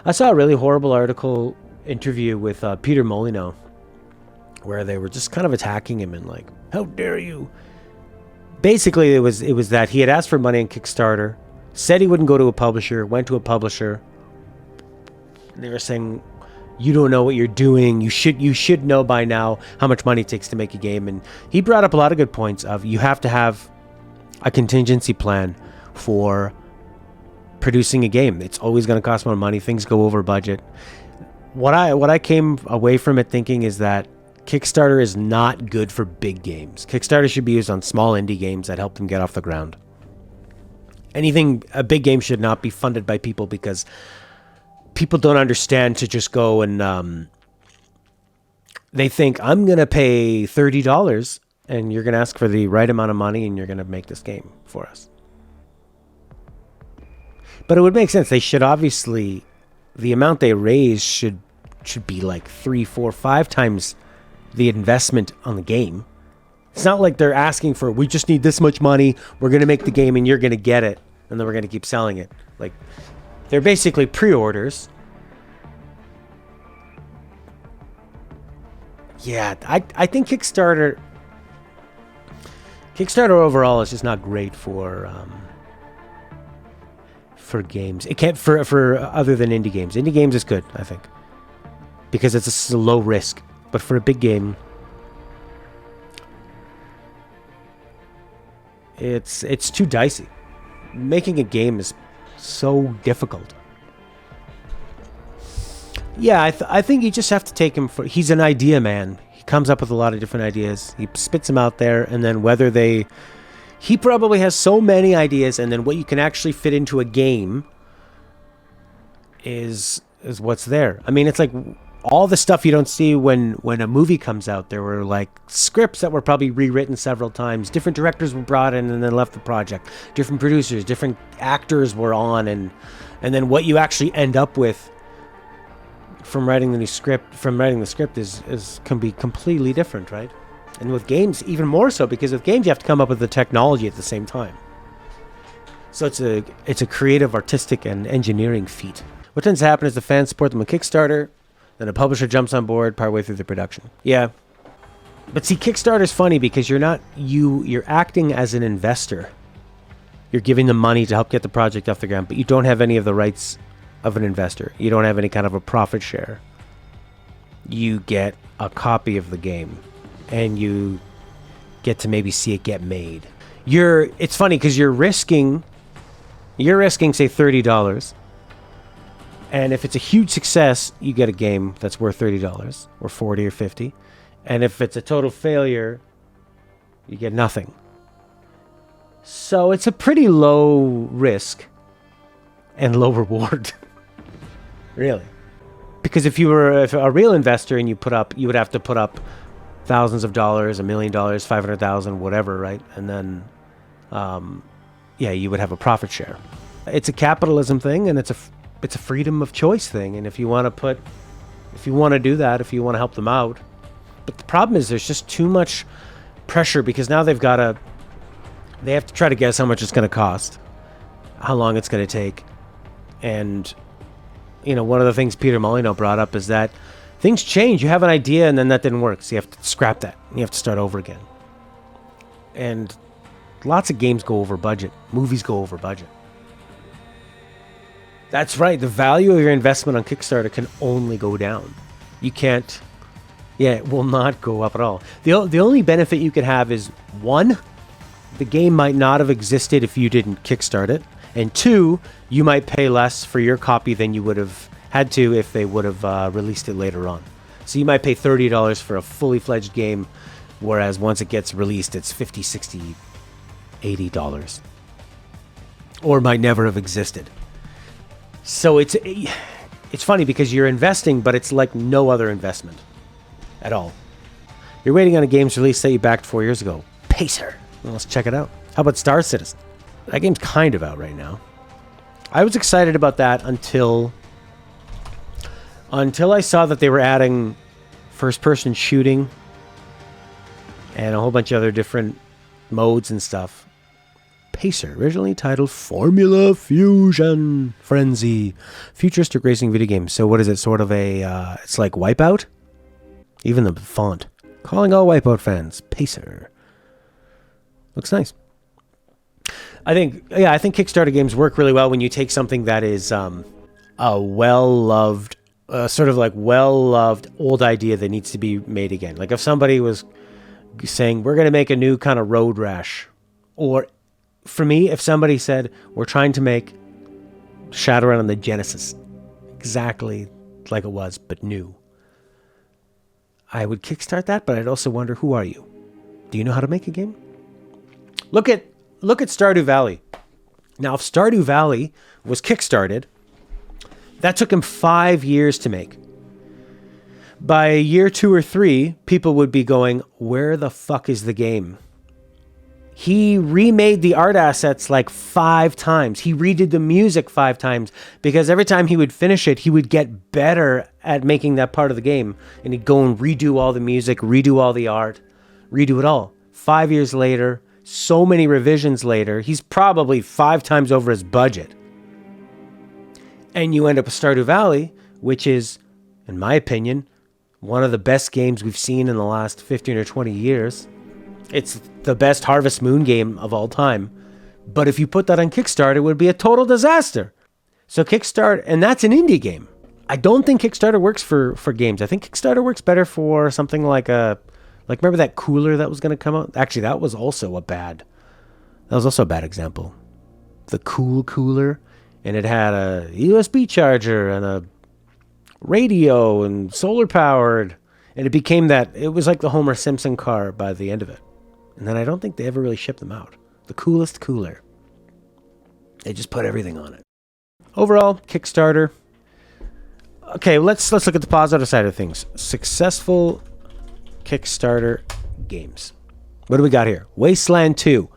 I saw a really horrible interview with Peter Molyneux, where they were just kind of attacking him and like, how dare you? Basically, it was that he had asked for money on Kickstarter, said he wouldn't go to a publisher, went to a publisher. And they were saying, you don't know what you're doing. You should know by now how much money it takes to make a game. And he brought up a lot of good points of you have to have a contingency plan for producing a game. It's always going to cost more money. Things go over budget. What I came away from it thinking is that Kickstarter is not good for big games. Kickstarter should be used on small indie games that help them get off the ground. A big game should not be funded by people because people don't understand to just go and they think I'm going to pay $30 and you're going to ask for the right amount of money and you're going to make this game for us. But it would make sense. They should obviously, the amount they raise should be like 3, 4, 5 times the investment on the game. It's not like they're asking for, we just need this much money, we're going to make the game and you're going to get it, and then we're going to keep selling it. Like, they're basically pre-orders. Yeah, I think Kickstarter overall is just not great for games. It can't for other than indie games. Indie games is good, I think, because it's a low risk. But for a big game, it's too dicey. Making a game is so difficult. Yeah, I think you just have to take him for... He's an idea man. He comes up with a lot of different ideas. He spits them out there, and then whether they... He probably has so many ideas, and then what you can actually fit into a game is what's there. I mean, it's like all the stuff you don't see when a movie comes out. There were like scripts that were probably rewritten several times. Different directors were brought in and then left the project. Different producers, different actors were on, and then what you actually end up with from writing the script is can be completely different, right? And with games, even more so, because with games you have to come up with the technology at the same time. So it's a creative, artistic, and engineering feat. What tends to happen is the fans support them on Kickstarter, then a publisher jumps on board partway through the production. Yeah. But see, Kickstarter's funny because you're acting as an investor. You're giving them money to help get the project off the ground, but you don't have any of the rights of an investor. You don't have any kind of a profit share. You get a copy of the game, and you get to maybe see it get made. It's funny because you're risking say $30, and if it's a huge success, you get a game that's worth $30 or 40 or 50, and if it's a total failure, you get nothing. So it's a pretty low risk and low reward. Really. Because if a real investor and you would have to put up thousands of dollars, $1 million, 500,000, whatever, right? And then, you would have a profit share. It's a capitalism thing, and it's a freedom of choice thing. And if you want to do that, if you want to help them out, but the problem is there's just too much pressure because now they have to try to guess how much it's going to cost, how long it's going to take, and one of the things Peter Molyneux brought up is that things change. You have an idea and then that didn't work. So you have to scrap that. You have to start over again. And lots of games go over budget. Movies go over budget. That's right. The value of your investment on Kickstarter can only go down. You can't... Yeah, it will not go up at all. The only benefit you could have is, 1, the game might not have existed if you didn't kickstart it. And 2, you might pay less for your copy than you would have had to if they would have released it later on. So you might pay $30 for a fully fledged game, whereas once it gets released, it's $50, $60, $80. Or might never have existed. So it's funny because you're investing, but it's like no other investment at all. You're waiting on a game's release that you backed 4 years ago. Pacer. Well, let's check it out. How about Star Citizen? That game's kind of out right now. I was excited about that until I saw that they were adding first-person shooting and a whole bunch of other different modes and stuff. Pacer, originally titled Formula Fusion Frenzy, futuristic racing video game. So what is it? Sort of a, it's like Wipeout? Even the font. Calling all Wipeout fans, Pacer. Looks nice. I think Kickstarter games work really well when you take something that is a well-loved, sort of like well-loved old idea that needs to be made again. Like if somebody was saying, we're going to make a new kind of road rash. Or for me, if somebody said, we're trying to make Shadowrun on the Genesis exactly like it was, but new, I would kickstart that, but I'd also wonder, who are you? Do you know how to make a game? Look at Stardew Valley. Now, if Stardew Valley was kickstarted, that took him 5 years to make. By year 2 or 3, people would be going, where the fuck is the game? He remade the art assets like 5 times. He redid the music 5 times because every time he would finish it, he would get better at making that part of the game. And he'd go and redo all the music, redo all the art, redo it all. 5 years later, so many revisions later, he's probably 5 times over his budget. And you end up with Stardew Valley, which is, in my opinion, one of the best games we've seen in the last 15 or 20 years. It's the best Harvest Moon game of all time. But if you put that on Kickstarter, it would be a total disaster. So Kickstarter, and that's an indie game. I don't think Kickstarter works for games. I think Kickstarter works better for something like remember that cooler that was going to come out? Actually, that was also a bad example. The Cool Cooler. And it had a USB charger and a radio and solar powered. And it became it was like the Homer Simpson car by the end of it. And then I don't think they ever really shipped them out. The coolest cooler. They just put everything on it. Overall, Kickstarter. Okay, let's look at the positive side of things. Successful Kickstarter games. What do we got here? Wasteland 2.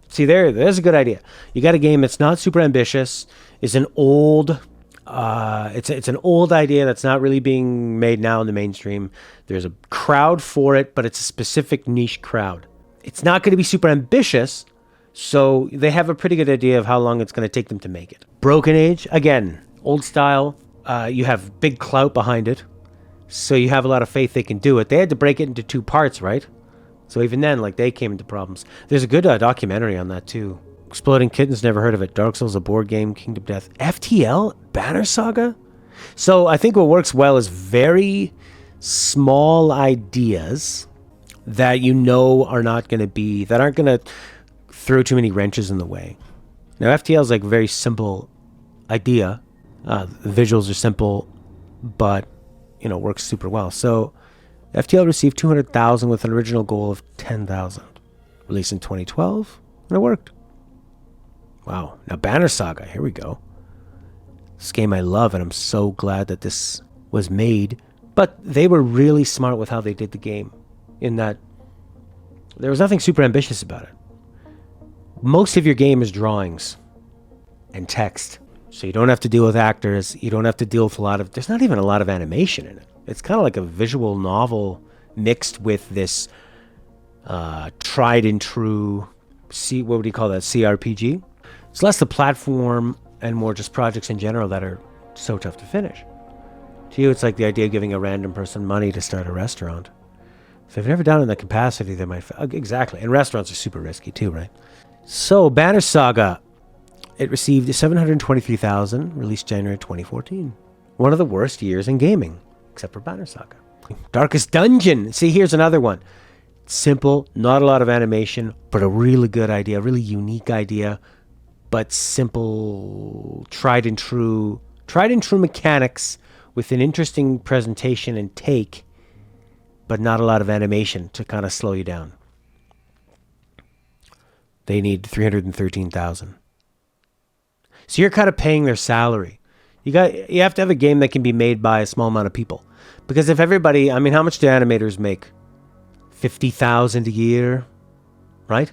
See, there's a good idea. You got a game that's not super ambitious. It's an old idea that's not really being made now in the mainstream. There's a crowd for it, but it's a specific niche crowd. It's not going to be super ambitious, so they have a pretty good idea of how long it's going to take them to make it. Broken Age, again, old style. You have big clout behind it, so you have a lot of faith they can do it. They had to break it into 2 parts, right? So even then, they came into problems. There's a good documentary on that, too. Exploding Kittens, never heard of it. Dark Souls, a board game. Kingdom Death. FTL? Banner Saga? So I think what works well is very small ideas that aren't going to throw too many wrenches in the way. Now, FTL is a very simple idea. The visuals are simple, but, works super well. So FTL received $200,000 with an original goal of $10,000. Released in 2012, and it worked. Wow. Now Banner Saga, here we go. This game I love, and I'm so glad that this was made. But they were really smart with how they did the game, in that there was nothing super ambitious about it. Most of your game is drawings and text. So you don't have to deal with actors. You don't have to deal with there's not even a lot of animation in it. It's kind of like a visual novel mixed with this tried and true, what would you call that, CRPG? It's less the platform and more just projects in general that are so tough to finish. To you, it's like the idea of giving a random person money to start a restaurant. So if you've never done it in that capacity, they might... Exactly. And restaurants are super risky too, right? So, Banner Saga. It received $723,000, released January 2014. One of the worst years in gaming, except for Banner Saga. Darkest Dungeon. See, here's another one. Simple, not a lot of animation, but a really good idea, a really unique idea, but simple, tried and true mechanics with an interesting presentation and take, but not a lot of animation to kind of slow you down. They need $313,000. So you're kind of paying their salary. You have to have a game that can be made by a small amount of people. Because if everybody, how much do animators make? $50,000 a year, right?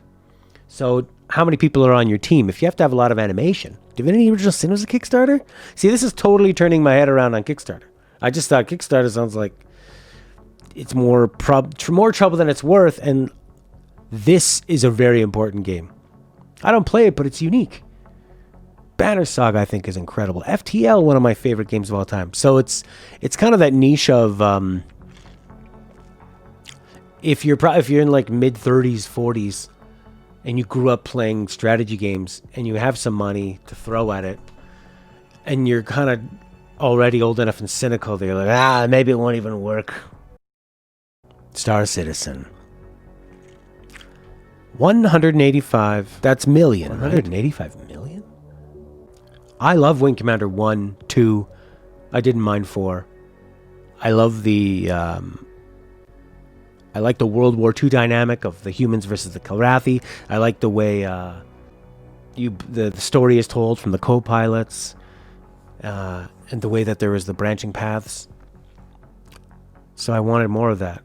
So how many people are on your team? If you have to have a lot of animation. Do you have any original sin as a Kickstarter? See, this is totally turning my head around on Kickstarter. I just thought Kickstarter sounds like it's more trouble than it's worth, and this is a very important game. I don't play it, but it's unique. Banner Saga, I think, is incredible. FTL, one of my favorite games of all time. So it's kind of that niche of if you're in like mid 30s, 40s, and you grew up playing strategy games, and you have some money to throw at it, and you're kind of already old enough and cynical that you're like, maybe it won't even work. Star Citizen. 185. That's million. 185 million? I love Wing Commander 1, 2. I didn't mind 4. I love the... I like the World War II dynamic of the humans versus the Kilrathi. I like the way the story is told from the co-pilots. And the way that there was the branching paths. So I wanted more of that.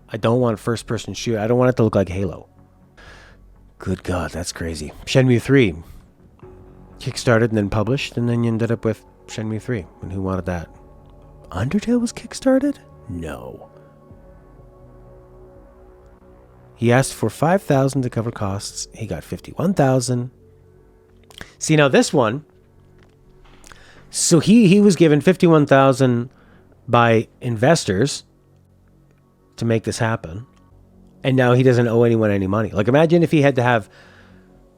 I don't want first-person shoot. I don't want it to look like Halo. Good God, that's crazy. Shenmue 3. Kickstarted and then published, and then you ended up with Shenmue 3. And who wanted that? Undertale was kickstarted? No. He asked for $5,000 to cover costs. He got $51,000. See, now this one... So he was given $51,000 by investors to make this happen. And now he doesn't owe anyone any money. Like, imagine if he had to have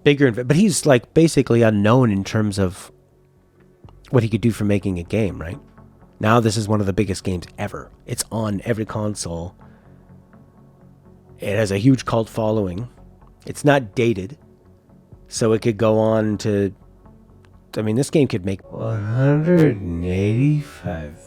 bigger... But he's, like, basically unknown in terms of what he could do for making a game, right? Now this is one of the biggest games ever. It's on every console. It has a huge cult following. It's not dated. So it could go on to... I mean, this game could make $185